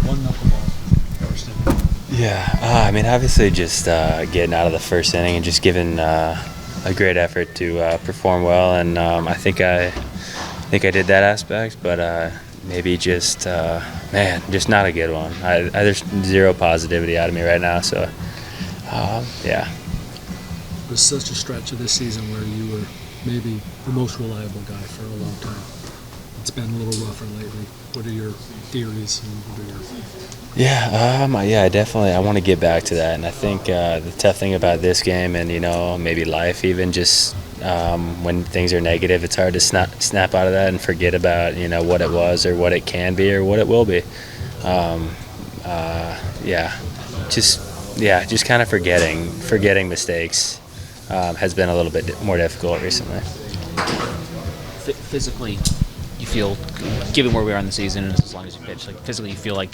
One knuckleball, first inning. Yeah, I mean, obviously just getting out of the first inning and just giving a great effort to perform well, and I think I did that aspect, but maybe just just not a good one. There's zero positivity out of me right now, so yeah. It was such a stretch of this season where you were maybe the most reliable guy for a long time. It's been a little rougher lately. What are your theories and what are your... I definitely I want to get back to that, and I think the tough thing about this game and maybe life even just when things are negative, it's hard to snap out of that and forget about what it was or what it can be or what it will be. Just kind of forgetting mistakes has been a little bit more difficult recently. Physically, you feel, given where we are in the season and as long as you pitch, like physically you feel like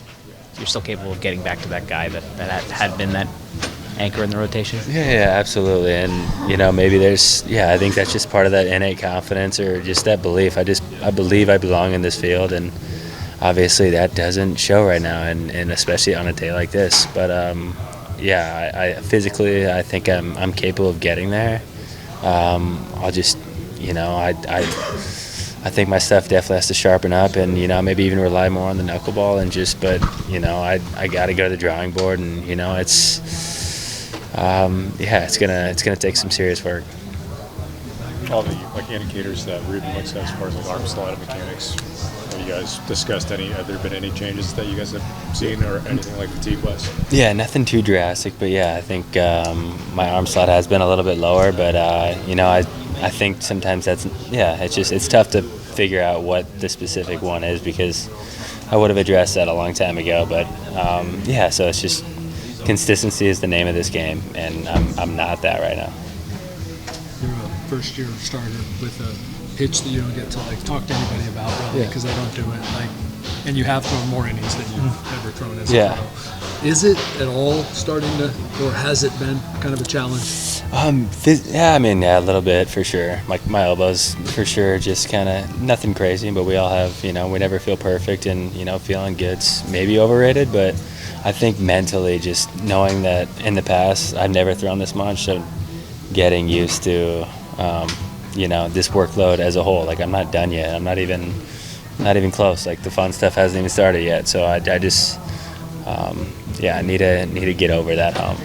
you're still capable of getting back to that guy that had been that anchor in the rotation? Yeah, absolutely. And, maybe I think that's just part of that innate confidence or just that belief. I believe I belong in this field, and obviously that doesn't show right now, and especially on a day like this. But, I physically, I think I'm capable of getting there. I'll just, I think my stuff definitely has to sharpen up and, maybe even rely more on the knuckleball I got to go to the drawing board and, it's gonna take some serious work. All the indicators that Ruben looks at as far as arm slot and mechanics. Have you guys discussed have there been any changes that you guys have seen or anything like fatigue-wise? Yeah, nothing too drastic, but I think my arm slot has been a little bit lower, but I think sometimes it's tough to figure out what the specific one is because I would have addressed that a long time ago, but so it's just consistency is the name of this game, and I'm not that right now. You're a first-year starter with a pitch that you don't get to talk to anybody about really because they don't do it and you have thrown more innings than you've ever thrown as a pro. Is it at all starting to, or has it been kind of a challenge? A little bit for sure. My elbows for sure, just kind of nothing crazy, but we all have, we never feel perfect, and feeling good's maybe overrated, but I think mentally just knowing that in the past I've never thrown this much, so getting used to this workload as a whole. I'm not done yet. I'm not even close. The fun stuff hasn't even started yet. So I just need to get over that hump.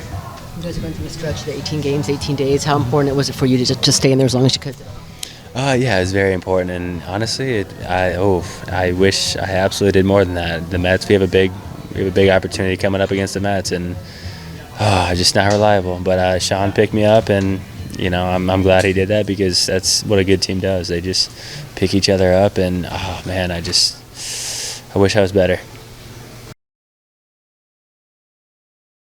You guys are going through a stretch of 18 games, 18 days. How important was it for you to just stay in there as long as you could? It was very important, and honestly, I wish I absolutely did more than that. The Mets, we have a big opportunity coming up against the Mets, and just not reliable. But Sean picked me up, and I'm glad he did that because that's what a good team does. They just pick each other up, and I wish I was better.